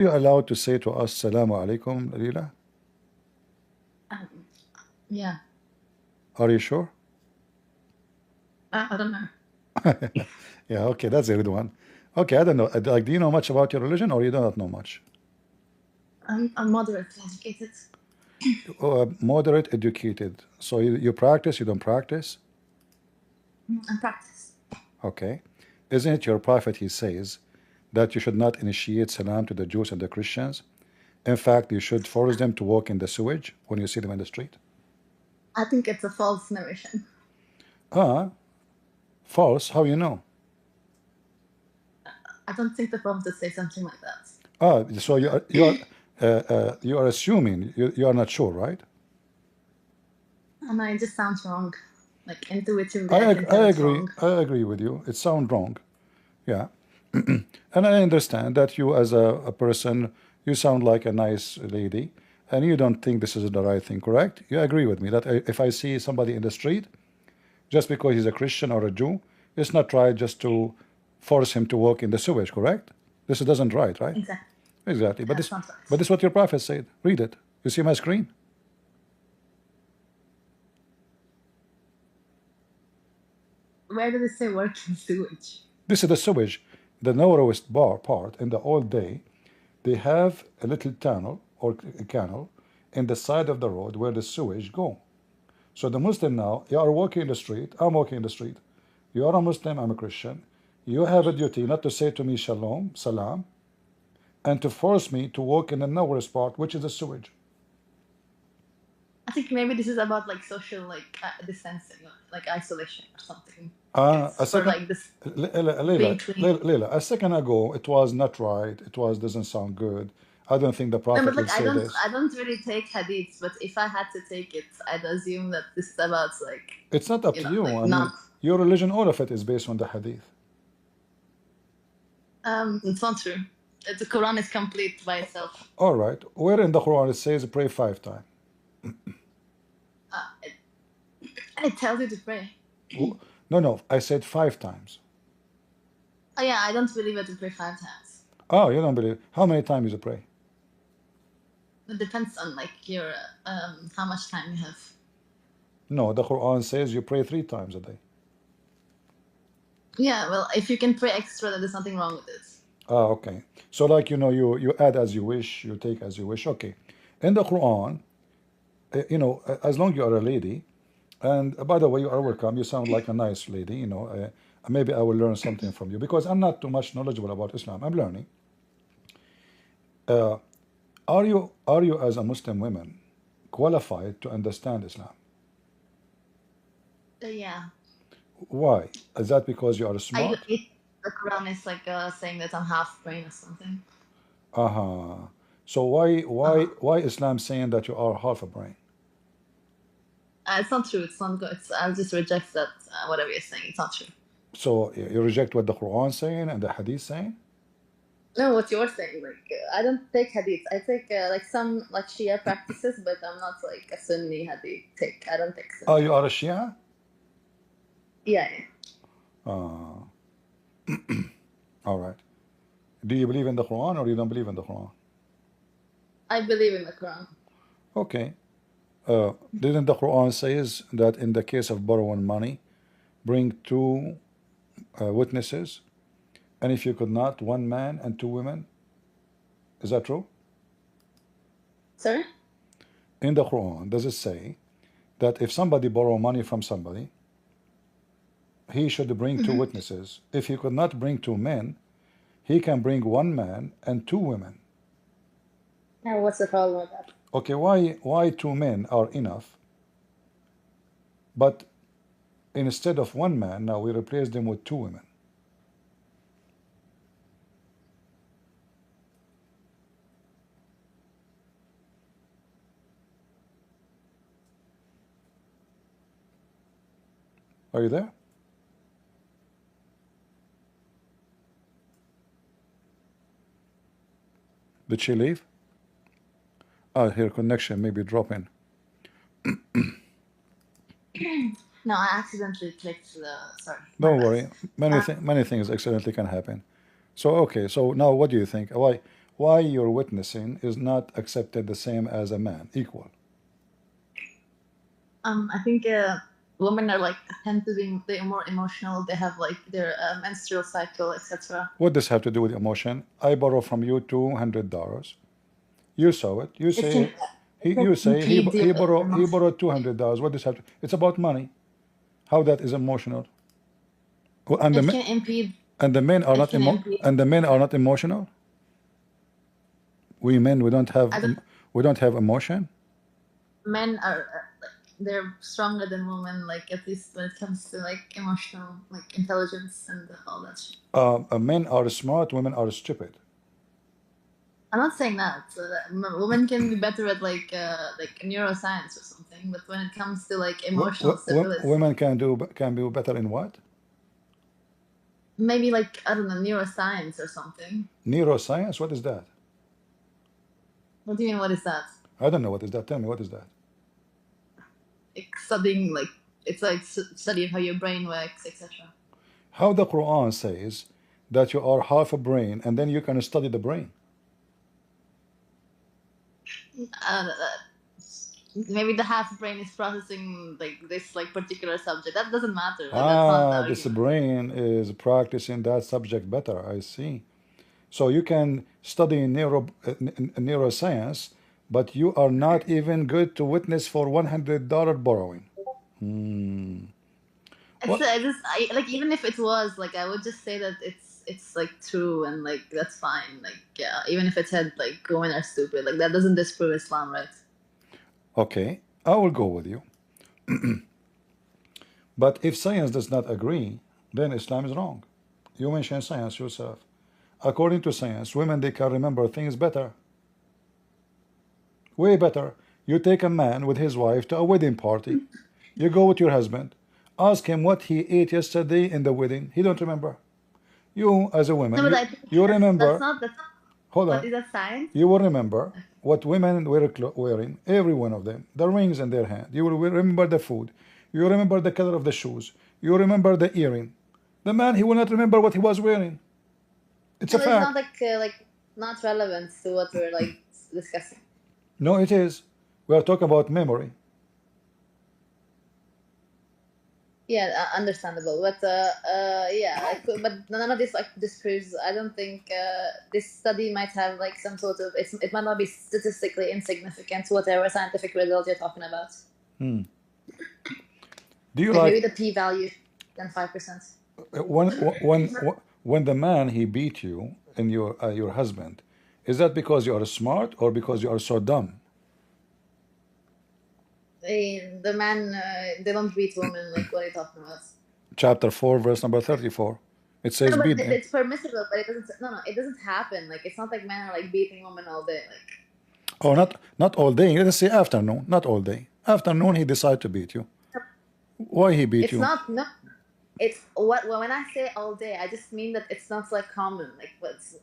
you allowed to say to us Salamu alaikum, Leila? Um, yeah. Are you sure? I don't know. Yeah, okay, that's a good one. Okay, I don't know. Like, do you know much about your religion or you do not know much? I'm moderately educated. Moderate, educated. So you practice, you don't practice? I practice. Okay. Isn't it your prophet, he says, that you should not initiate salam to the Jews and the Christians? In fact, you should force them to walk in the sewage when you see them in the street? I think it's a false narration. Ah, false. How you know? I don't think the Prophet would say something like that. Ah, so you are assuming you are not sure, right? And it just sounds wrong. Like intuitively, I can tell it's wrong. I agree with you. It sounds wrong. Yeah. And I understand that you, as a person, you sound like a nice lady, and you don't think this is the right thing, correct? You agree with me that if I see somebody in the street, just because he's a Christian or a Jew, it's not right just to force him to walk in the sewage, correct? This doesn't right? Exactly. Exactly. That's not But right. this is what your prophet said. Read it. You see my screen? Where did it say work in sewage? This is the sewage, the narrowest part. In the old day, they have a little tunnel or a canal in the side of the road where the sewage go. So the Muslim now, you are walking in the street, I'm walking in the street. You are a Muslim, I'm a Christian. You have a duty not to say to me shalom, salam, and to force me to walk in the narrowest part, which is the sewage. I think maybe this is about like social distancing, like isolation or something. A It's for second, like this Leila, being clean. Leila, a second ago, it was not right. It was doesn't sound good. I don't think the No, but Prophet like would say this. I don't really take hadiths, but if I had to take it, I'd assume that this is about like, It's not up you to know, you. like I mean, not your religion, all of it is based on the Hadith. it's not true. The Quran is complete by itself. All right. Where in the Quran it says pray 5 times? It, it tells you to pray. No. I said 5 times. Oh yeah, I don't believe it to pray 5 times. Oh, you don't believe? How many times you pray? It depends on like your how much time you have. No, the Quran says you pray 3 times a day. Yeah, well, if you can pray extra, then there's nothing wrong with it. Ah, okay. So like you add as you wish, you take as you wish. Okay. In the Quran, as long you are a lady, and by the way, you are welcome. You sound like a nice lady. Maybe I will learn something from you because I'm not too much knowledgeable about Islam. I'm learning. Uh, are you as a Muslim woman qualified to understand Islam? Yeah. Why? Is that because you are I smart? it, the Quran is like saying that I'm half brain or something. Uh-huh. So why Islam saying that you are half a brain? It's not true. It's not good. I'll just reject that. Whatever you're saying, it's not true. So you reject what the Quran saying and the Hadith saying? No, what you're saying, like I don't take hadith. I take like some like Shia practices, but I'm not like a Sunni hadith take. I don't take Oh, Sunni. you are a Shia? Yeah. Uh, all right. Do you believe in the Quran or you don't believe in the Quran? I believe in the Quran. Okay. Didn't the Quran says that in the case of borrowing money, bring two witnesses, and if you could not, one man and two women? Is that true? Sorry? In the Quran, does it say that if somebody borrow money from somebody, he should bring two witnesses? If he could not bring two men, he can bring one man and two women. Now, what's the problem with that? Okay, why two men are enough, but instead of one man, now we replace them with two women? Are you there? Did she leave? Ah, her connection may be dropping. No, I accidentally clicked the. Sorry, my Don't bad. worry. Many things accidentally can happen. So okay. So now, what do you think? why your witnessing is not accepted the same as a man, equal? I think women are like tend to be they're more emotional. They have like their menstrual cycle, etc. What does have to do with emotion? I borrow from you $200. You saw it. You It say can you say impede he your borrowed $200. What does have to? It's about money. How that is emotional? Well, it can impede. and the men are It not can impede. and the men are not emotional. We men I don't. we don't have emotion. Men are like they're stronger than women. Like at least when it comes to like emotional like intelligence and all that shit. Men are smart. Women are stupid. I'm not saying that. Women can be better at like neuroscience or something, but when it comes to like emotional stability, Women can be better in what? maybe like I don't know neuroscience or something. Neuroscience. What is that? What do you mean? What is that? I don't know what is that. Tell me what is that. Like studying like it's like study of how your brain works, etc. How the Quran says that you are half a brain and then you can study the brain. Maybe the half brain is processing like this like particular subject. That doesn't matter. Like, that's not This brain is practicing that subject better. I see. So you can study neuroscience, but you are not even good to witness for $100 borrowing. What? Like even if it was like I would just say that it's like true and like that's fine. Like yeah, even if it said like women are stupid, like that doesn't disprove Islam, right? Okay, I will go with you. But if science does not agree, then Islam is wrong. You mentioned science yourself. According to science, women they can remember things better. Way better. You take a man with his wife to a wedding party. You go with your husband. Ask him what he ate yesterday in the wedding. He don't remember. You, as a woman, No, but I think you remember. that's not Hold what on. is that science? You will remember what women were wearing, every one of them, the rings in their hand. You will remember the food. You remember the color of the shoes. You remember the earring. The man, he will not remember what he was wearing. It's a No, it's fact. not like not relevant to what we're like discussing. No, it is. We are talking about memory. Yeah, understandable, but yeah, but none of this like disproves. I don't think this study might have like some sort of it might not be statistically insignificant, whatever scientific result you're talking about. Do you Like like maybe the p-value than 5%. when the man he beat you and your husband, is that because you are smart or because you are so dumb? The man they don't beat women. Like what are you talking about? Chapter 4, verse number 34. It says No, but beat them. it's permissible, but it doesn't. No, it doesn't happen. Like it's not like men are like beating women all day. Like Oh, not all day. Let's say afternoon, not all day. Afternoon, he decided to beat you. Why he beat it's you? not no. It's what when I say all day, I just mean that it's not like common. Like what's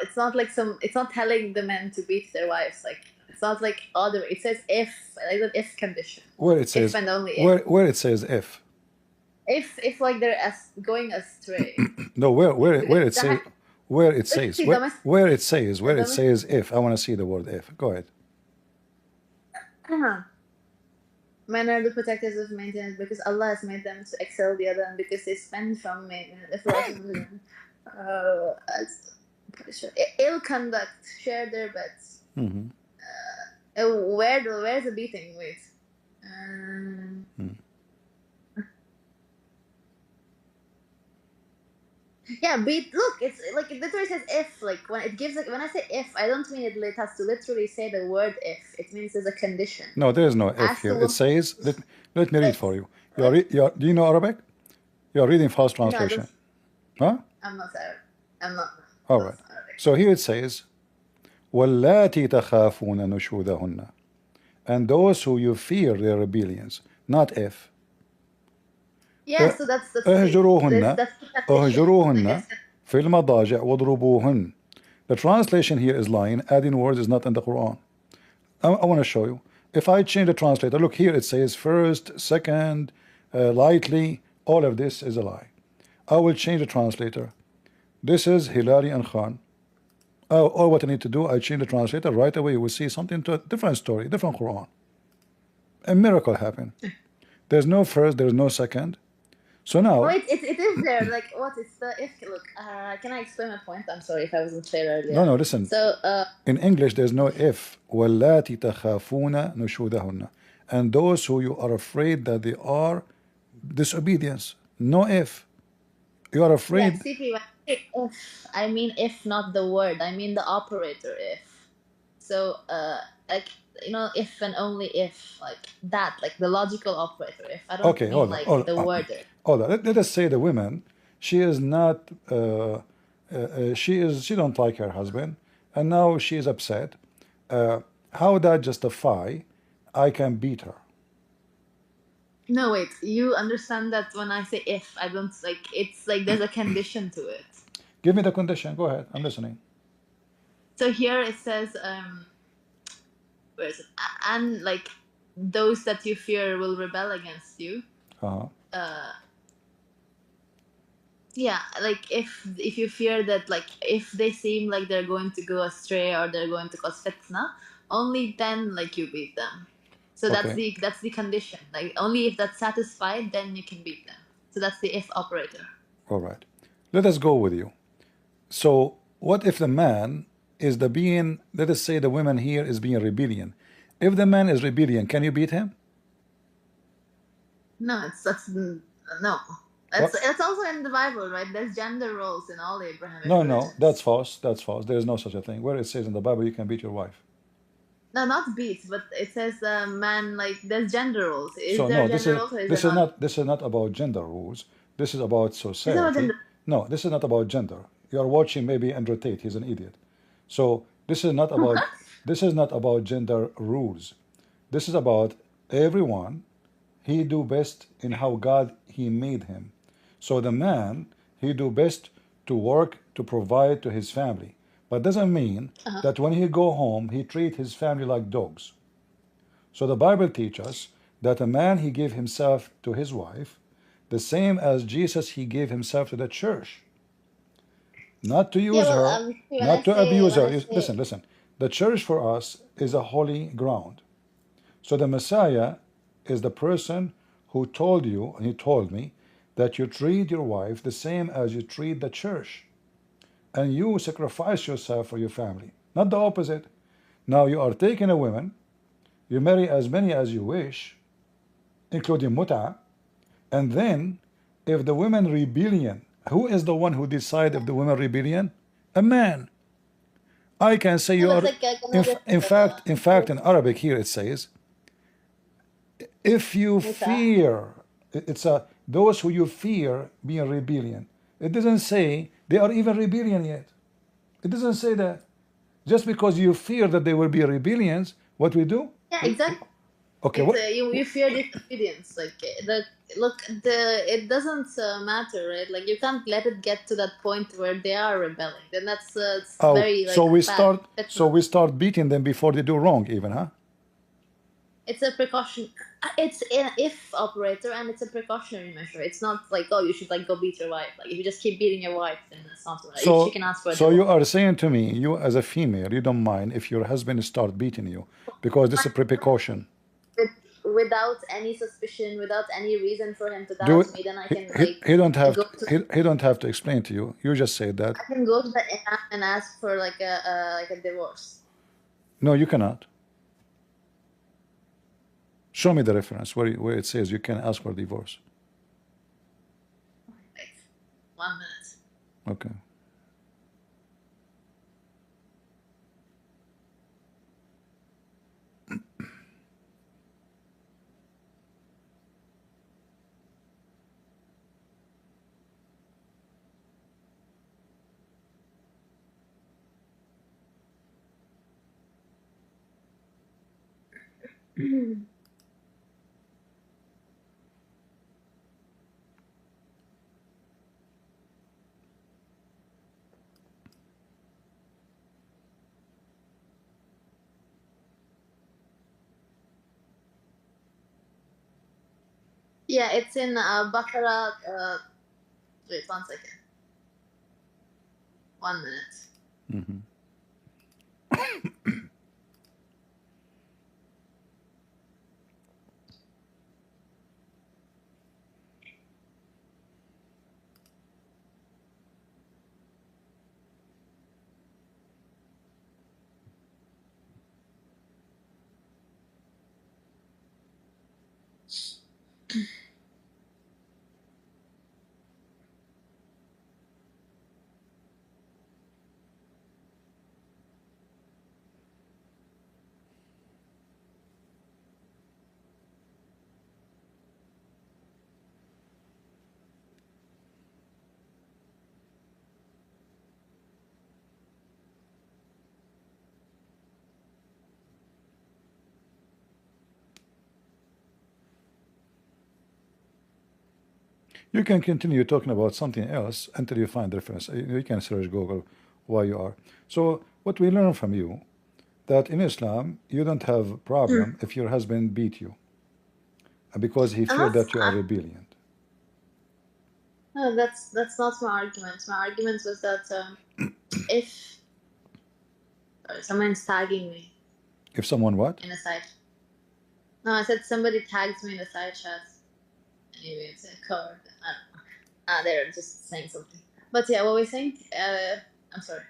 it's not like some. It's not telling the men to beat their wives. Like it's not like other. It says if like an if condition. Where it says If and only if. where it says if. If like they're going astray. No, where it Because says where it says see, where it says if. I want to see the word if. Go ahead. Men are the protectors of maintenance because Allah has made them to excel the other and because they spend from maintenance. Ill conduct, share their bets. Where's the beating? Wait. Yeah, beat. Look, it's like it literally says if. Like when it gives like when I say if, I don't mean it has to literally say the word if. It means there's a condition. No, there is no if here. It says let me read for you. Do you know Arabic? You are reading fast translation. Huh? I'm not Arab. I'm not. All right. So here it says, وَاللَّاتِي تَخَافُونَ نُشُوذَهُنَّ, and those who you fear their rebellions, not if. Yeah, so that's اهجروهن في المضاجع واضربوهن. The translation here is lying. Adding words is not in the Quran. I want to show you. If I change the translator, look here, it says first, second, lightly. All of this is a lie. I will change the translator. This is Hilary and Khan. All what I need to do, I change the translator right away. You will see something to a different story, different Quran. A miracle happened. There's no first, there's no second. So now, Wait, it is there. Like, what is the if? Look, can I explain my point? I'm sorry if I wasn't clear earlier. no, listen. So, In English, there's no if. وَاللَّاتِ تَخَافُونَ نُشُوذَهُنَّ. And those who you are afraid that they are disobedience. No if. You are yeah, afraid. CP, when I say if, I mean if, not the word. I mean the operator if. So, like, you know, if and only if, like that, like the logical operator if. I don't Okay, mean hold on. like Hold the on. word if. Hold on. Let us say the woman, she is not, she don't like her husband, and now she is upset. How that justify I can beat her? No, wait. You understand that when I say if, I don't like. It's like there's a condition to it. Give me the condition. Go ahead. I'm listening. So here it says, where is it? And like those that you fear will rebel against you. Uh-huh. Yeah, like if you fear that, like if they seem like they're going to go astray or they're going to cause fitna, only then like you beat them. So Okay. that's the condition. Like only if that's satisfied, then you can beat them. So that's the if operator. All right. Let us go with you. So what if the man is the being, let us say the woman here is being rebellion. If the man is rebellion, can you beat him? No, that's no. What? It's also in the Bible, right? There's gender roles in all Abrahamic No, no, that's religions. false. That's false. There is no such a thing. Where it says in the Bible you can beat your wife. No, not beats, but it says man, like there's gender roles. Is So there no, gender roles or is there not? this is not about gender rules. This is about It's about society. gender. No, this is not about gender. You are watching maybe Andrew Tate. He's an idiot. So this is not about gender rules. This is about everyone. He do best in how God he made him. So the man he do best to work to provide to his family, but doesn't mean that when he go home he treat his family like dogs. So the Bible teaches us that a man he gave himself to his wife, the same as Jesus he gave himself to the church, not to Yeah, use well, her, when I not to say abuse when her. I say Listen, listen. The church for us is a holy ground. So the Messiah is the person who told you, and he told me, that you treat your wife the same as you treat the church. And you sacrifice yourself for your family, not the opposite. Now you are taking a woman, you marry as many as you wish, including Mutah, and then if the women rebellion, who is the one who decide if the women rebellion? A man. I can say no, you but are, like another in fact, in Arabic here it says, if you Mutah. fear, it's a those who you fear being rebellion. It doesn't say they are even rebellion yet. It doesn't say that. Just because you fear that there will be rebellions, what we do? Yeah, exactly. Okay, It's what? you fear disobedience. Like the look the it doesn't matter, right? Like you can't let it get to that point where they are rebelling. Then that's it's Oh, very like bad. That's so not. we start beating them before they do wrong, even, huh? It's a precaution. It's an if operator, and it's a precautionary measure. It's not like, oh, you should like go beat your wife. Like if you just keep beating your wife, then it's not right. She So, can ask for a so you divorce. are saying to me, you as a female, you don't mind if your husband start beating you because this is a precaution. With, without any suspicion, without any reason for him to Do doubt it. me, then I can He don't have go to, to he don't have to explain to you. You just say that. I can go to the imam and ask for like a divorce. No, you cannot. Show me the reference where it says you can ask for divorce. Wait, 1 minute. Okay. Yeah, it's in Baqarah. Wait 1 second. 1 minute. You can continue talking about something else until you find the reference. You can search Google why you are. So what we learn from you, that in Islam you don't have a problem if your husband beat you because he feared that you are rebellion. No, that's not my argument. My argument was that if someone's tagging me If someone what? in a side. No, I said somebody tags me in the side chat. Anyway, it's a card. I don't know. They're just saying something. But yeah, what were we saying? I'm sorry.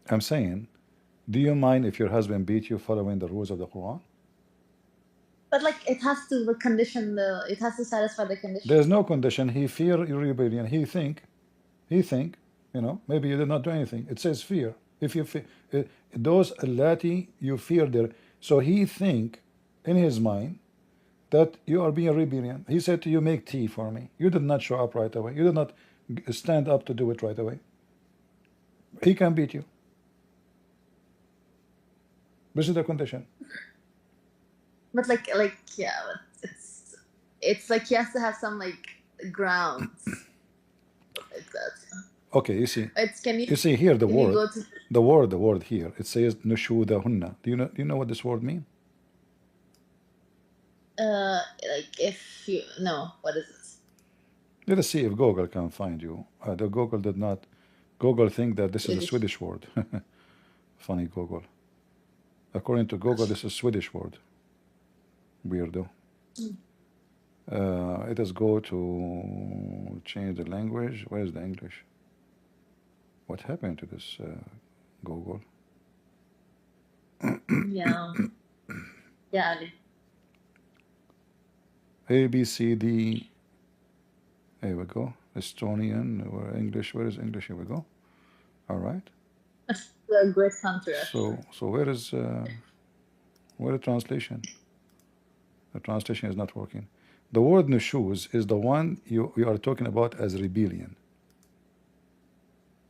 I'm saying, do you mind if your husband beat you following the rules of the Quran? But like, it has to condition the. It has to satisfy the condition. There's no condition. He fear your rebellion. He think, you know, maybe you did not do anything. It says fear. If you fear, those allati you fear there. So he think in his mind that you are being rebellion. He said to you, make tea for me. You did not show up right away. You did not stand up to do it right away. He can beat you. This is the condition. But like yeah, it's like he has to have some like grounds like that. Okay, you see. It's you see here the word, the word here. It says nushudahunna. Do you know what this word means? Like if you no, what is it? Let us see if Google can find you. The Google did not. Google think that this is a Swedish word. Funny Google. According to Google, this is a Swedish word. Weirdo. Let us go to change the language. Where is the English? What happened to this Google? Yeah. Yeah. Ali. A, B, C, D. Here we go. Estonian or English. Where is English? Here we go. All right. That's a great country. So where is where the translation? The translation is not working. The word nushuz is the one you are talking about as rebellion.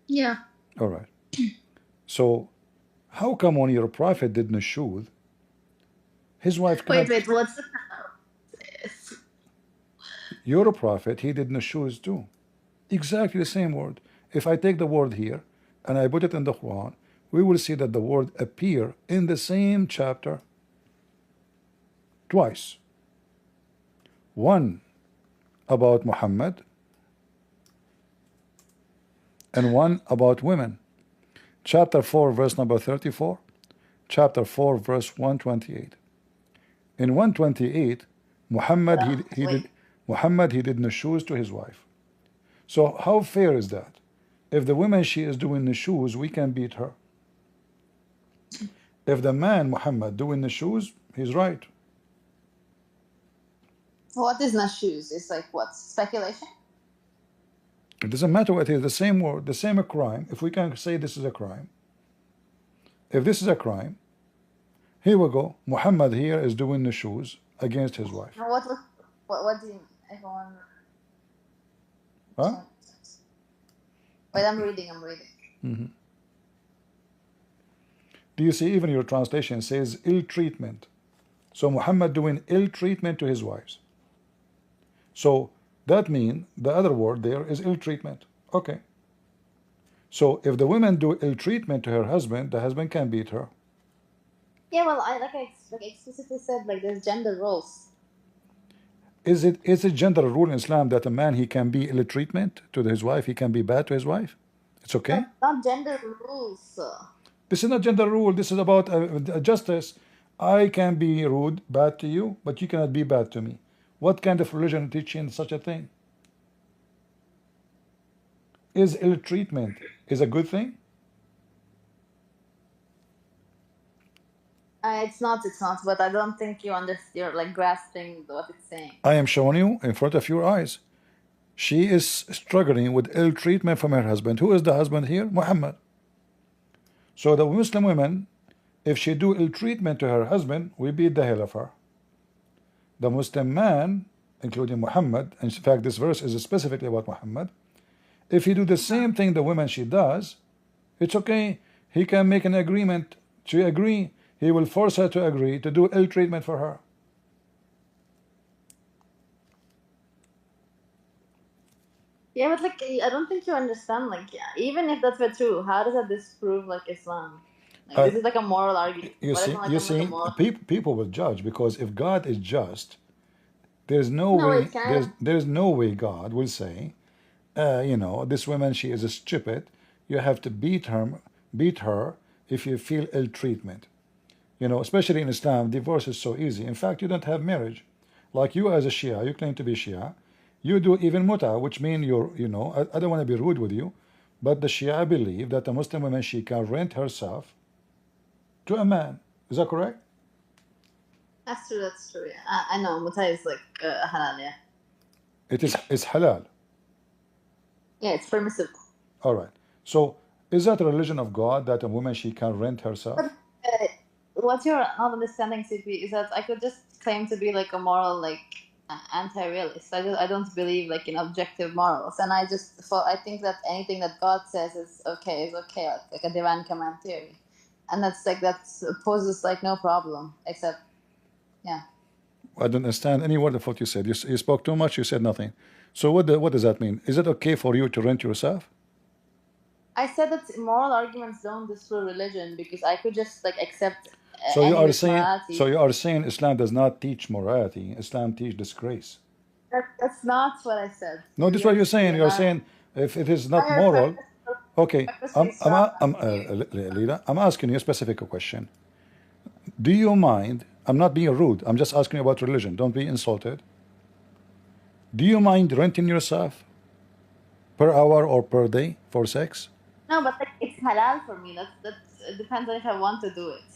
Yeah. All right. So how come when your prophet did nushuz, his wife cannot... Wait, what's the... Your prophet, he did nushuz too. Exactly the same word. If I take the word here and I put it in the Quran, we will see that the word appear in the same chapter twice. One about Muhammad and one about women. Chapter 4 verse number 34, chapter 4 verse 128. In 128, Muhammad he did nushuz to his wife. So how fair is that? If the woman she is doing nushuz, we can beat her. If the man Muhammad doing nushuz, he's right. What is nushuz? It's like what? Speculation? It doesn't matter what it is, the same word, the same crime. If we can say this is a crime, if this is a crime, here we go. Muhammad here is doing nushuz against his wife. What do you... Everyone... Huh? Wait, I'm reading. Mm-hmm. Do you see even your translation says ill treatment? So Muhammad doing ill treatment to his wives. So that means the other word there is ill treatment. Okay. So if the woman do ill treatment to her husband, the husband can beat her. Yeah, well, I explicitly said like there's gender roles. Is it gender rule in Islam that a man he can be ill treatment to his wife, he can be bad to his wife? It's okay. Not gender rules. This is not gender rule. This is about justice. I can be rude, bad to you, but you cannot be bad to me. What kind of religion teaching such a thing? Is ill treatment is a good thing? It's not. It's not. But I don't think you understand. You're like grasping what it's saying. I am showing you in front of your eyes. She is struggling with ill treatment from her husband. Who is the husband here? Muhammad. So the Muslim woman, if she do ill treatment to her husband, we beat the hell of her. The Muslim man, including Muhammad, in fact this verse is specifically about Muhammad, if he do the same thing the woman she does, it's okay. He can make an agreement to agree. He will force her to agree to do ill treatment for her. Yeah, but like I don't think you understand. Like, yeah, even if that were true, how does that disprove like Islam? Like, Uh, this is like a moral argument. you What if see, like you I'm like a see, moral? people will judge, because if God is just, there's no No, way, it can. there's no way God will say, you know, this woman, she is a stupid. You have to beat her if you feel ill treatment. You know, especially in Islam, divorce is so easy. In fact, you don't have marriage. Like you as a Shia, you claim to be Shia. You do even Mutah, which means you're, you know, I don't want to be rude with you, but the Shia believe that a Muslim woman, she can rent herself to a man. Is that correct? That's true. That's true. Yeah, I know. Mutah is like halal. Yeah. It's halal. Yeah, it's permissible. All right. So is that a religion of God that a woman, she can rent herself? But what you're not understanding, CP, is that I could just claim to be like a moral, like anti-realist. I don't believe like in objective morals, and I think that anything that God says is okay, like a divine command theory, and that's like that poses like no problem, except yeah. I don't understand any word of what you said. You spoke too much. You said nothing. So what does that mean? Is it okay for you to rent yourself? I said that moral arguments don't disprove religion because I could just like accept So you any are of its saying, morality. Islam does not teach morality. Islam teach disgrace. That's not what I said. No, this is what you're saying. You're Now saying if it is not you're moral, okay. purposely strong me. Lila, I'm asking you a specific question. Do you mind? I'm not being rude. I'm just asking you about religion. Don't be insulted. Do you mind renting yourself per hour or per day for sex? No, but like, it's halal for me. That's it depends on if I want to do it.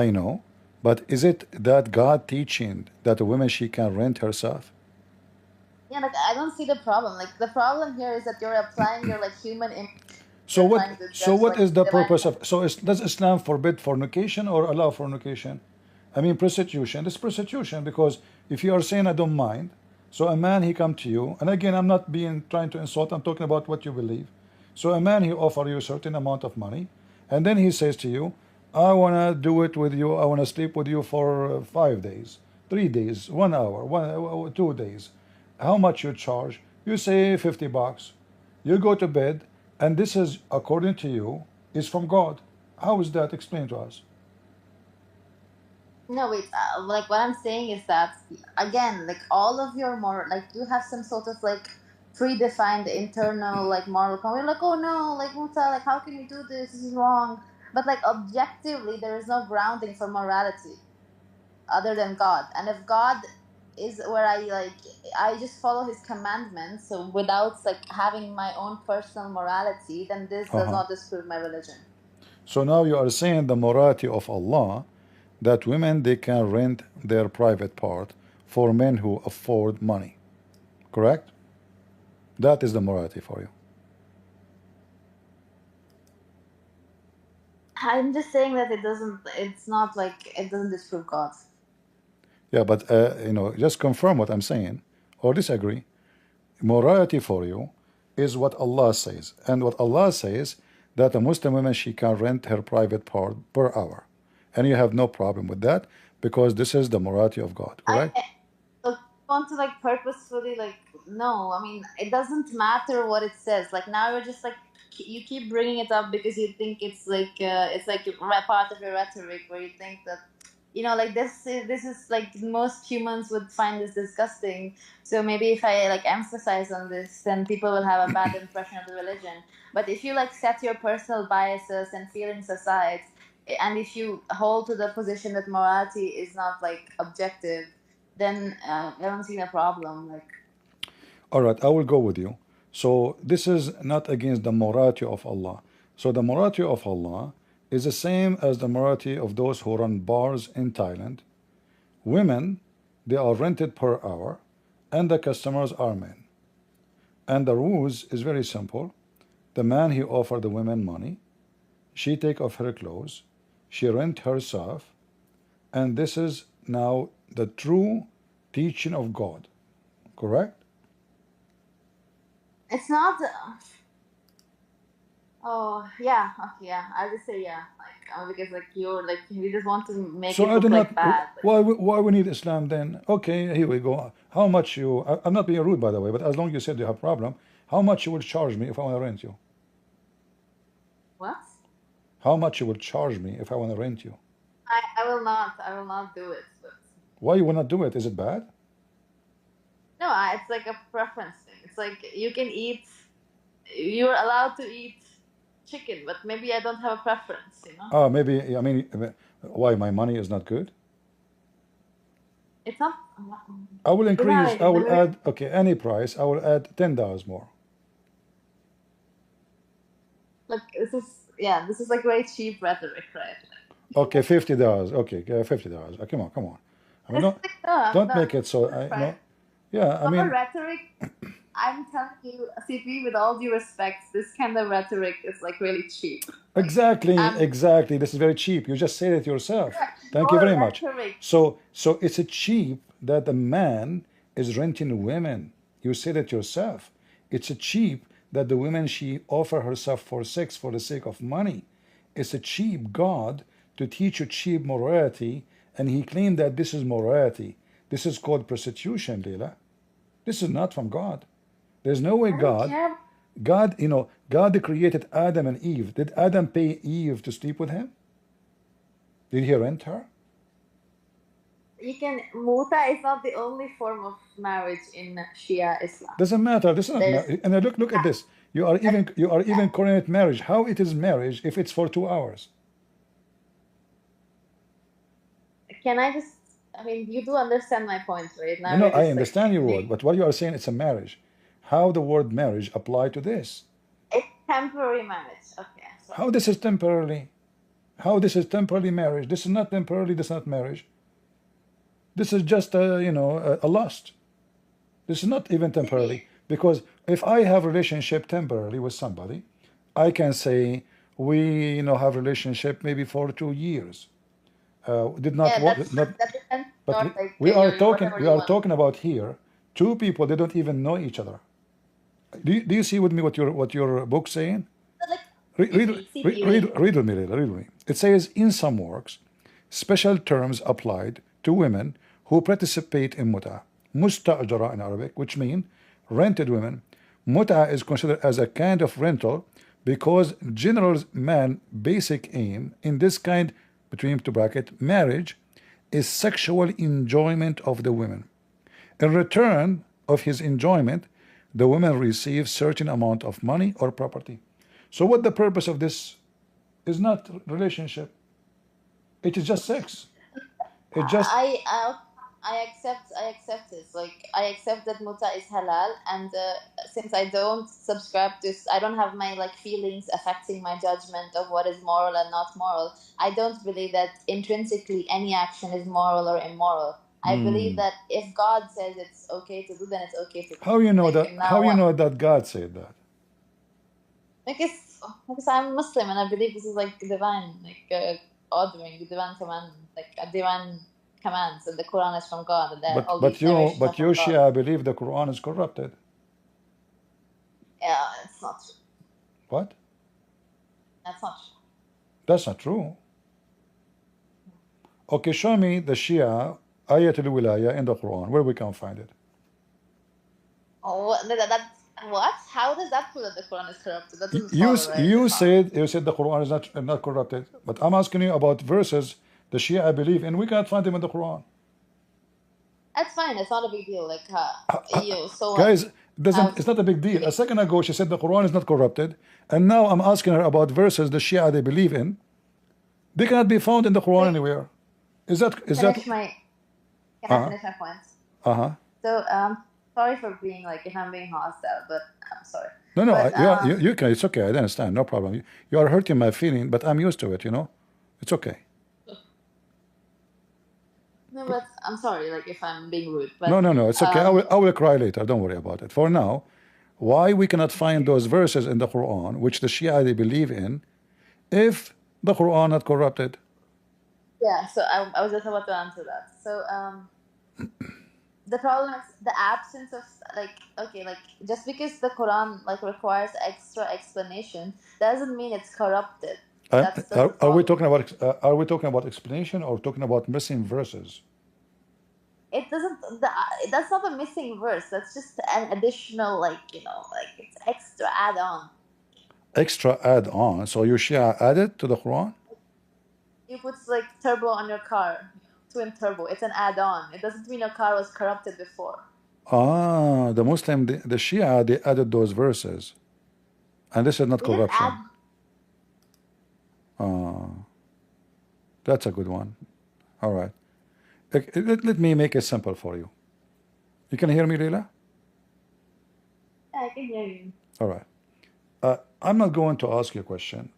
I know, but is it that God teaching that a woman, she can rent herself? Yeah, like I don't see the problem. Like the problem here is that you're applying your like human image. So You're what? trying to So judge what like is the divine. purpose of? Does Islam forbid fornication or allow fornication? I mean prostitution. This prostitution, because if you are saying I don't mind, so a man he come to you, and again I'm not being trying to insult. I'm talking about what you believe. So a man he offer you a certain amount of money, and then he says to you, I wanna do it with you. I wanna sleep with you for 5 days, 3 days, 1 hour, 2 days. How much you charge? You say $50. You go to bed, and this is, according to you, is from God. How is that? Explain to us. No, wait. Like what I'm saying is that again, like all of your moral, like you have some sort of like predefined internal like moral code. You're like, oh no, like Muta, like how can you do this? This is wrong. But like objectively, there is no grounding for morality other than God. And if God is where I just follow His commandments, so without like having my own personal morality, then this does Uh-huh. not disprove my religion. So now you are saying the morality of Allah, that women, they can rent their private part for men who afford money. Correct? That is the morality for you. I'm just saying that it doesn't. It's not like it doesn't disprove God. Yeah, but you know, just confirm what I'm saying or disagree. Morality for you is what Allah says, and what Allah says, that a Muslim woman, she can rent her private part per hour, and you have no problem with that, because this is the morality of God. I Correct? want to like purposefully like no. I mean, it doesn't matter what it says. Like now you're just like you keep bringing it up because you think it's like part of your rhetoric where you think that like this is like most humans would find this disgusting. So maybe if I like emphasize on this, then people will have a bad impression of the religion. But if you like set your personal biases and feelings aside, and if you hold to the position that morality is not like objective, then I don't see the problem. Like, All right, I will go with you. So this is not against the morality of Allah. So the morality of Allah is the same as the morality of those who run bars in Thailand. Women, they are rented per hour, and the customers are men. And the rules is very simple. The man, he offer the women money. She take off her clothes. She rent herself. And this is now the true teaching of God. Correct? it's not. Oh yeah, okay, yeah. I'll just say yeah, like because like you're like you just want to make So it I do look not. like bad. Why we need Islam then? Okay, here we go. How much you? I'm not being rude, by the way, but as long as you said you have problem, how much you will charge me if I want to rent you? What? How much you will charge me if I want to rent you? I will not do it. But Why you will not do it? Is it bad? no, it's like a preference thing. It's like you can eat. You're allowed to eat chicken, but maybe I don't have a preference. Maybe. I mean, why my money is not good? It's not. I will increase. I will Like add. Okay, any price. I will add $10 more. this is like very cheap rhetoric, right? Okay, $50. Okay, $50. Come on, come on. I mean, It's no, like no, don't no, make it so. that's right. Yeah. I Not a mean, rhetoric. I'm telling you, CP, with all due respect, this kind of rhetoric is like really cheap. exactly. This is very cheap. You just said it yourself. Thank you Your very much. rhetoric. So it's a cheap that the man is renting women. You said it yourself. It's a cheap that the woman she offer herself for sex for the sake of money. It's a cheap God to teach you cheap morality, and he claimed that this is morality. This is called prostitution, Leila. This is not from God. There's no way I don't care. God created Adam and Eve. Did Adam pay Eve to sleep with him? Did he rent her? Mutah is not the only form of marriage in Shia Islam. Doesn't matter. This is not There's marriage. And look at this. You are even calling it marriage. How it is marriage if it's for 2 hours? Can I just? I mean, you do understand my point, right? Now No, you're I just like understand your word, but what you are saying it's a marriage. How the word marriage apply to this? it's temporary marriage. Okay, so How this is temporarily? How this is temporary marriage? This is not temporarily. This is not marriage. This is just a lust. This is not even temporarily, because if I have relationship temporarily with somebody, I can say we have relationship maybe for 2 years. Did not yeah, work. that depends But on like we are your talking. whatever We you are want. talking about here two people. They don't even know each other. Do you see with me what your book saying? But like Read read CP, read read, read with me, Leila, read with me. It says in some works, special terms applied to women who participate in mut'ah. Musta'jara in Arabic, which mean rented women. Mut'ah is considered as a kind of rental because general man basic aim in this kind between two bracket marriage is sexual enjoyment of the women. In return of his enjoyment, the woman receives certain amount of money or property. So what the purpose of this is not relationship. It is just sex. It just I accept this. Like I accept that muta is halal, and since I don't subscribe to, I don't have my like feelings affecting my judgment of what is moral and not moral. I don't believe that intrinsically any action is moral or immoral. I believe that if God says it's okay to do, then it's okay to do. how you know Like that how now, you know that God said that? because I'm Muslim and I believe this is like divine, like ordering, divine command, like a divine commands, and the Quran is from God, and that But all but these you narrations are but you from God. Shia believe the Quran is corrupted. Yeah, it's not true. What? That's not true. That's not true. Okay, show me the Shia ayat al-wilaya in the Quran where we can find it. Oh, what? How does that prove that the Quran is corrupted? That doesn't You follow, right? you It's not. said you said the Quran is not corrupted, but I'm asking you about verses the Shia believe in, we cannot find them in the Quran. That's fine. It's not a big deal. Like, so what? Guys, it's not a big deal. A second ago, she said the Quran is not corrupted, and now I'm asking her about verses the Shia they believe in. They cannot be found in the Quran anywhere. Is that Finish my. Can I finish my points? uh-huh? So, sorry for being like, if I'm being hostile, but I'm sorry. No, But, you can. It's okay. I understand. No problem. You are hurting my feeling, but I'm used to it. You know, it's okay. No, but I'm sorry, like if I'm being rude. But No. It's okay. I will cry later. Don't worry about it. For now, why we cannot find those verses in the Quran which the Shia they believe in, if the Quran not corrupted? Yeah. So I was just about to answer that. So the problem is the absence of like just because the Quran like requires extra explanation doesn't mean it's corrupted. That's the Are problem. we talking about explanation or talking about missing verses? It doesn't. That's not a missing verse. That's just an additional, like it's extra add-on. Extra add-on. So you Shia added to the Quran? You put like turbo on your car, twin turbo. It's an add-on. It doesn't mean your car was corrupted before. The Muslim, the Shia, they added those verses, and this is not We didn't corruption. add. That's a good one. All right. Let me make it simple for you. You can hear me, Leila? Yeah, I can hear you. All right. I'm not going to ask you a question.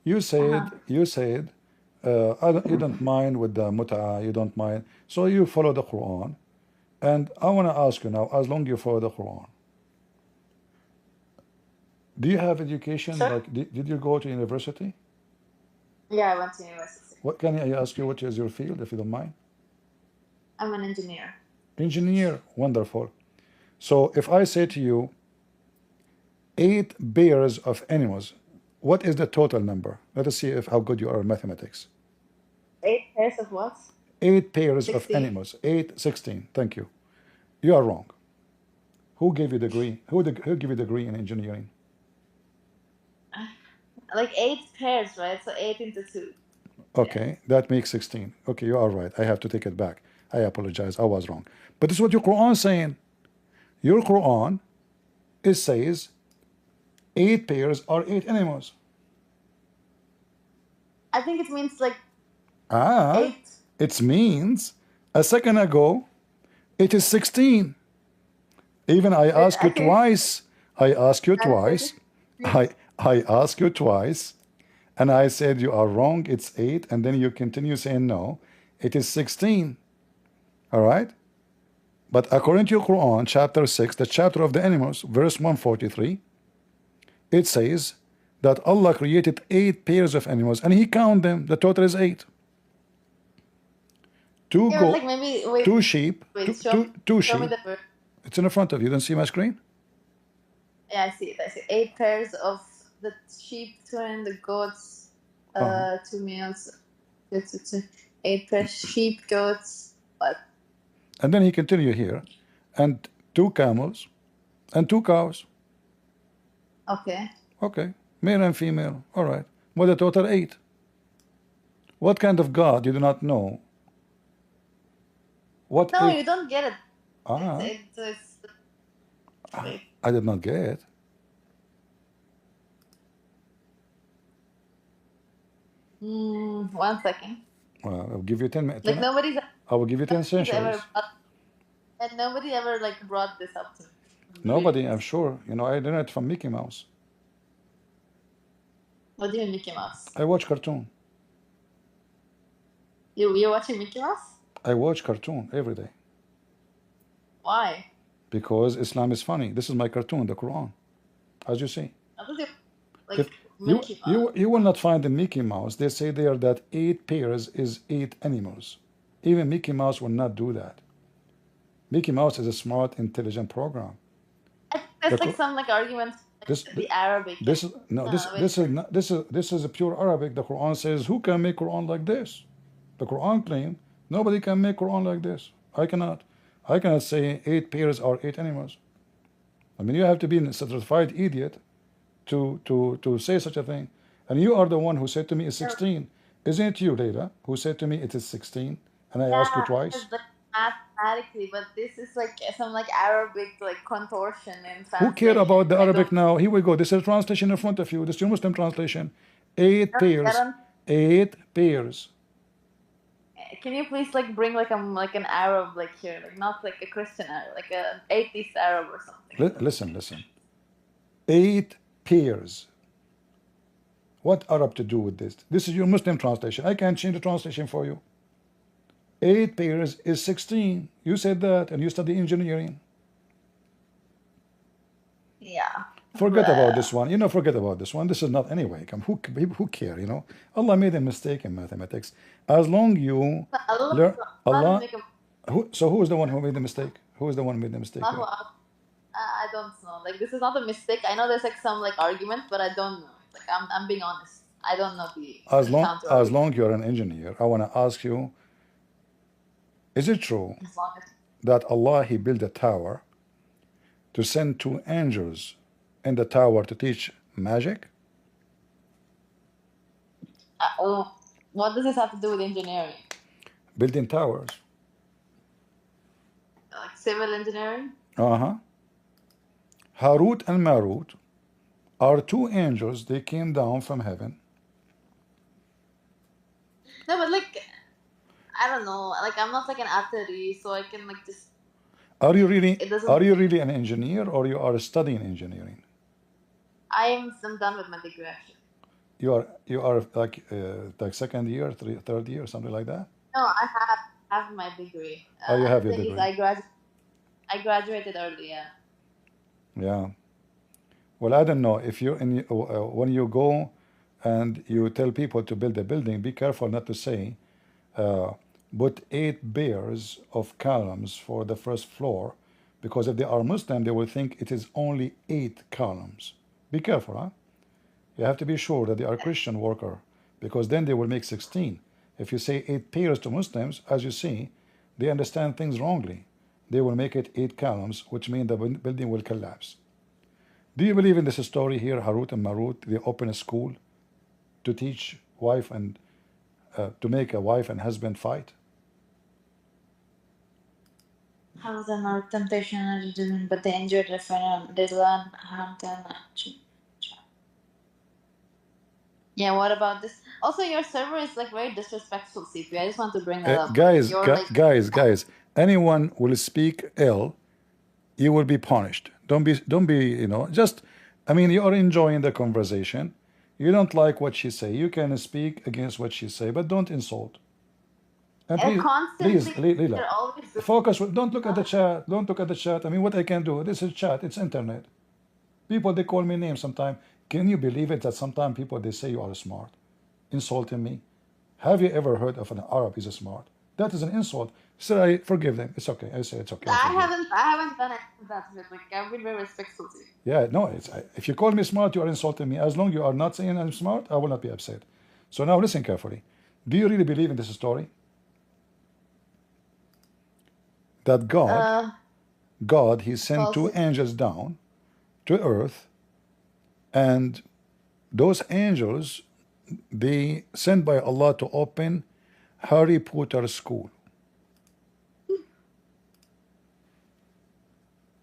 You said you don't mind with the Mutah, you don't mind. So you follow the Quran. And I want to ask you now, as long you follow the Quran, do you have education? Sure. Like, did you go to university? Yeah, I went to university. What can I ask you? What is your field, if you don't mind? I'm an engineer. Engineer, wonderful. So if I say to you, 8 pairs of animals, what is the total number? Let us see if how good you are in mathematics. 8 pairs of what? 8 pairs 16. of animals. 8, 16. Thank you. You are wrong. Who gave you the degree? Who gave you the degree in engineering? Like 8 pairs, right? So 8 into 2. Okay, that makes 16. Okay, you are right. I have to take it back. I apologize. I was wrong. But this is what your Quran is saying. Your Quran, it says 8 pairs are 8 animals. I think it means like 8. It means a second ago it is 16. Even I asked you twice. I asked you twice. I asked you twice. And I said you are wrong, it's 8, and then you continue saying no, it is 16. All right? But according to your Quran, chapter 6, the chapter of the animals, verse 143, it says that Allah created 8 pairs of animals, and He counted them. The total is 8. 2 Yeah, goats, like maybe, wait, 2 sheep, wait, two show me sheep. the verse. It's in the front of you. Don't see my screen? Yeah, I see it. I see 8 pairs of the sheep, 2 and the goats, 2 males, 8 pairs sheep, goats, what? And then he continued here, and 2 camels, and 2 cows. Okay. Okay, male and female. All right. What a total 8. What kind of God you do not know? What? No, 8? you don't get it. I did not get it. One second. Well, I'll give you 10 minutes. Like nobody's. I will give you 10 centuries. And nobody ever like brought this up to me. Nobody, I'm sure. You know, I learned it from Mickey Mouse. What do you mean Mickey Mouse? I watch cartoon. You're watching Mickey Mouse? I watch cartoon every day. Why? Because Islam is funny. This is my cartoon, the Quran. As you see. Like Mickey Mouse. You will not find the Mickey Mouse. They say there that 8 pairs is 8 animals. Even Mickey Mouse will not do that. Mickey Mouse is a smart, intelligent program. That's like some like argument. The Arabic. This is a pure Arabic. The Quran says, who can make Quran like this? The Quran claims nobody can make Quran like this. I cannot. I cannot say 8 pairs are 8 animals. I mean, you have to be a certified idiot to say such a thing. And you are the one who said to me it's 16. Isn't it you, Leila, who said to me it is 16, and I asked you Yeah, twice? because like mathematically, but this is like some like Arabic like contortion in Who care translation. about the I don't. Arabic now? Here we go. This is a translation in front of you. This is your Muslim translation. Eight I pairs. don't. 8 pairs. Can you please like bring like an Arab like here, like not like a Christian Arab, like a atheist Arab or something. Listen, listen. 8 pairs. What Arab to do with this? This is your Muslim translation. I can't change the translation for you. 8 pairs is 16. You said that, and you study engineering. Yeah. Forget about this one. Forget about this one. This is not anyway. Who care? Allah made a mistake in mathematics. As long you Allah, learn Allah didn't Allah. make a Who is the one who made the mistake? Who is the one who made the mistake Allahu here? Akbar. I don't know. Like this is not a mistake. I know there's like some like argument, but I don't know. Like I'm being honest. I don't know As the long counter as argument. long you're an engineer, I want to ask you: is it true As long as that Allah He built a tower to send 2 angels in the tower to teach magic? oh, what does this have to do with engineering? Building towers. Like civil engineering? Uh-huh. Harut and Marut are 2 angels. They came down from heaven. No, but like I don't know. Like I'm not like an athlete, so I can like just. Are you really It doesn't. are you really an engineer, or you are studying engineering? I'm done with my degree actually. You are like second year, third year, something like that. No, I have my degree. Oh, you have The your thing is, degree. I graduated early. Yeah. Yeah. Well, I don't know if you in when you go and you tell people to build a building, be careful not to say uh, put 8 pairs of columns for the first floor, because if they are Muslim, they will think it is only 8 columns. Be careful, huh? You have to be sure that they are Christian worker, because then they will make 16. If you say 8 pairs to Muslims, as you see, they understand things wrongly. They will make it 8 columns, which means the building will collapse. Do you believe in this story here, Harut and Marut? They open a school to teach wife and to make a wife and husband fight. How the not temptation are doing, but they injured the friend. They learn how to. Yeah. What about this? Also, your server is like very disrespectful, CP. I just want to bring that up. Like Guys, you're like. guys, anyone will speak ill, you will be punished. Don't be, just, I mean, you are enjoying the conversation. You don't like what she say, you can speak against what she say, but don't insult. And And please, constantly, Leila, they're always. focus. Don't look at the chat. Don't look at the chat. I mean, what I can do? This is chat. It's internet. People, they call me names sometimes. Can you believe it that sometimes people, they say you are smart, insulting me? Have you ever heard of an Arab is smart? That is an insult. So I forgive them. It's okay. I say it's okay. I haven't done any of that. But like I've been very respectful to you. Yeah, no. If you call me smart, you are insulting me. As long you are not saying I'm smart, I will not be upset. So now listen carefully. Do you really believe in this story? That God, He sent False. 2 angels down to earth, and those angels, they sent by Allah to open Harry Potter school.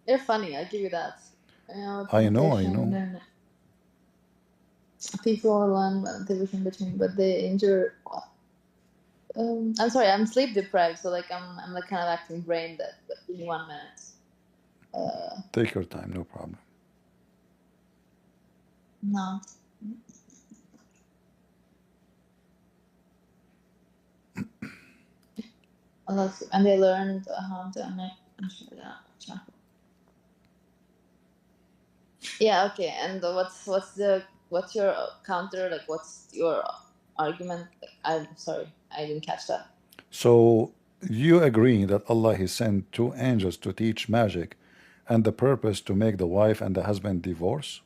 You're funny. I give you that. I know. People learn division between, but they injure. I'm sorry. I'm sleep deprived, so like I'm like kind of acting brain dead. But give me 1 minute. Take your time, no problem. No. And they learned how to. Yeah. Okay. And what's your counter? Like, what's your argument? Like, I'm sorry, I didn't catch that. So you agree that Allah He sent 2 angels to teach magic, and the purpose to make the wife and the husband divorce?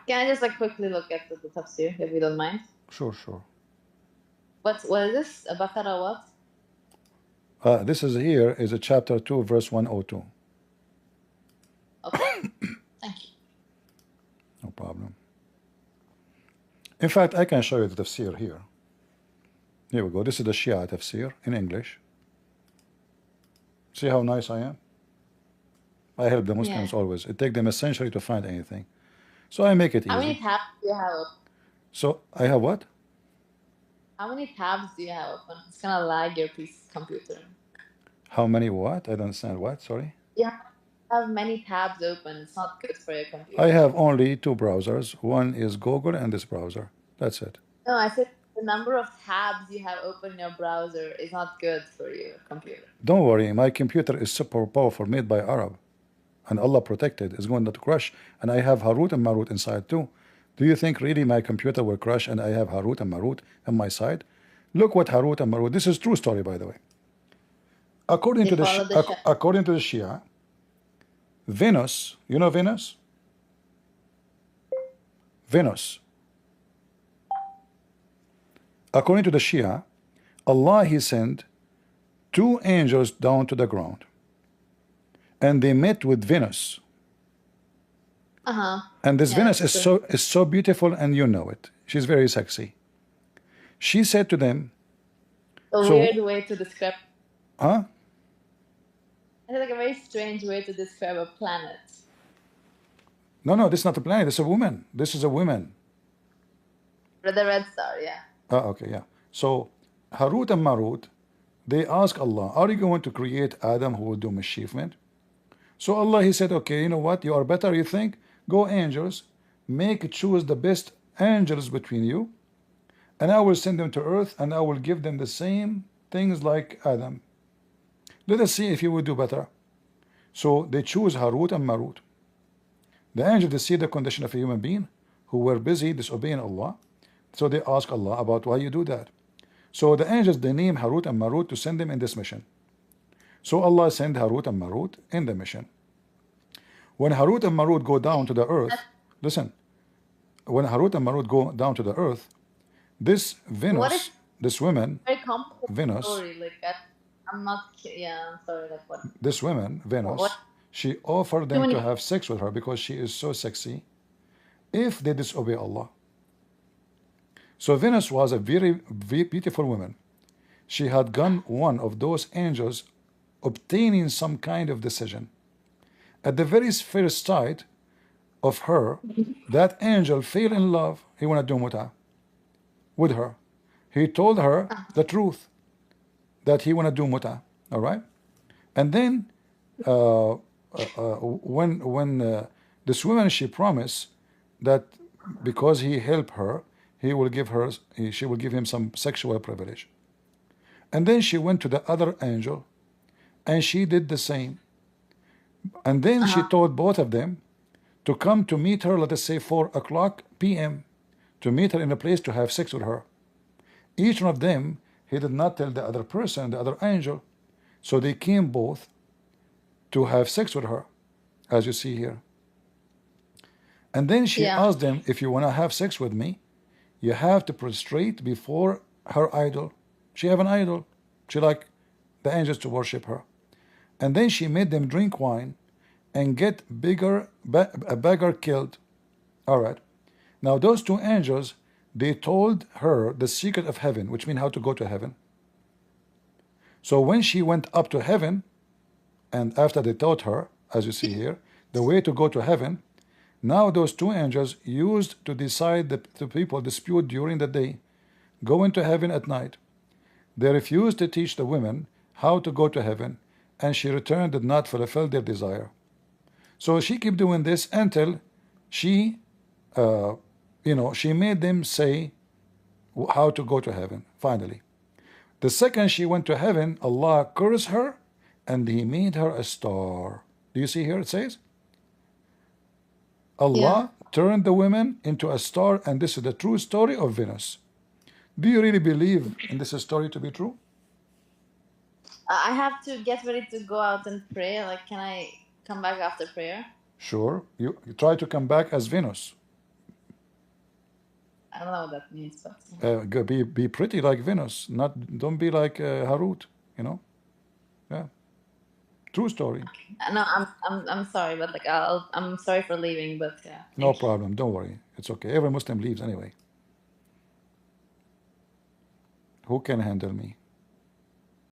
Can I just like quickly look at the tafsir if you don't mind? Sure. What is this? A Baqarah what? This is here is a chapter 2, verse 102. Okay. Thank you. No problem. In fact, I can show you the tafsir here. Here we go. This is the Shia tafsir in English. See how nice I am? I help the Yeah. Muslims always. It takes them a century to find anything. So I make it How many easy. tabs do you have open? So I have what? How many tabs do you have open? It's gonna lag your computer. How many what? I don't understand what? Sorry. You have many tabs open. It's not good for your computer. I have only two browsers. One is Google and this browser. That's it. No, I said the number of tabs you have open in your browser is not good for your computer. Don't worry, my computer is super powerful, made by Arab, and Allah protected. It's going not to crash, and I have Harut and Marut inside too. Do you think really my computer will crash and I have Harut and Marut on my side? Look what Harut and Marut. This is true story, by the way. According They to the follow the Shia. according to the Shia, Venus, you know Venus? Venus. According to the Shia, Allah He sent two angels down to the ground, and they met with Venus. And this Yeah, Venus that's is true. so beautiful, and you know it. She's very sexy. She said to them, A so, weird way to describe. huh? It's like a very strange way to describe a planet. No, this is not a planet. This is a woman. This is a woman. The red star, yeah. Okay, yeah. So Harut and Marut, they ask Allah, are you going to create Adam who will do mischievement? So Allah He said, okay, you know what? You are better, you think? Go angels, choose the best angels between you, and I will send them to earth, and I will give them the same things like Adam. Let us see if you will do better. So they choose Harut and Marut. The angels, they see the condition of a human being who were busy disobeying Allah. So they ask Allah about why you do that. So the angels, they name Harut and Marut to send them in this mission. So Allah sent Harut and Marut in the mission. When Harut and Marut go down to the earth, listen, when Harut and Marut go down to the earth, this Venus, this woman, Very complicated Venus, story. Like I'm not. Yeah, I'm sorry. Like what? this woman, Venus, she offered them to have sex with her because she is so sexy if they disobey Allah. So Venus was a very, very beautiful woman. She had gone one of those angels obtaining some kind of decision. At the very first sight of her, that angel fell in love. He wanted to do Mutah with her. He told her the truth that he wanted to do Mutah. All right, and then when this woman, she promised that because he helped her, he will give her, she will give him some sexual privilege. And then she went to the other angel, and she did the same. And then she told both of them to come to meet her, let us say 4 o'clock p.m., to meet her in a place to have sex with her. Each one of them, he did not tell the other person, the other angel. So they came both to have sex with her, as you see here. And then she asked them, if you want to have sex with me, you have to prostrate before her idol. She have an idol. She like the angels to worship her. And then she made them drink wine and get a beggar killed. All right. Now those two angels, they told her the secret of heaven, which means how to go to heaven. So when she went up to heaven, and after they taught her, as you see here, the way to go to heaven, now those two angels used to decide the people dispute during the day, go into heaven at night. They refused to teach the women how to go to heaven, and she returned did not fulfill their desire. So she kept doing this until she, she made them say how to go to heaven, finally. The second she went to heaven, Allah cursed her, and He made her a star. Do you see here it says? Allah turned the women into a star, and this is the true story of Venus. Do you really believe in this story to be true? I have to get ready to go out and pray. Like, can I come back after prayer? Sure. You try to come back as Venus. I don't know what that means, but be pretty like Venus. Don't be like Harut. Yeah. True story. No, I'm sorry, but like I'm sorry for leaving, but yeah. No problem. Don't worry. It's okay. Every Muslim leaves anyway. Who can handle me?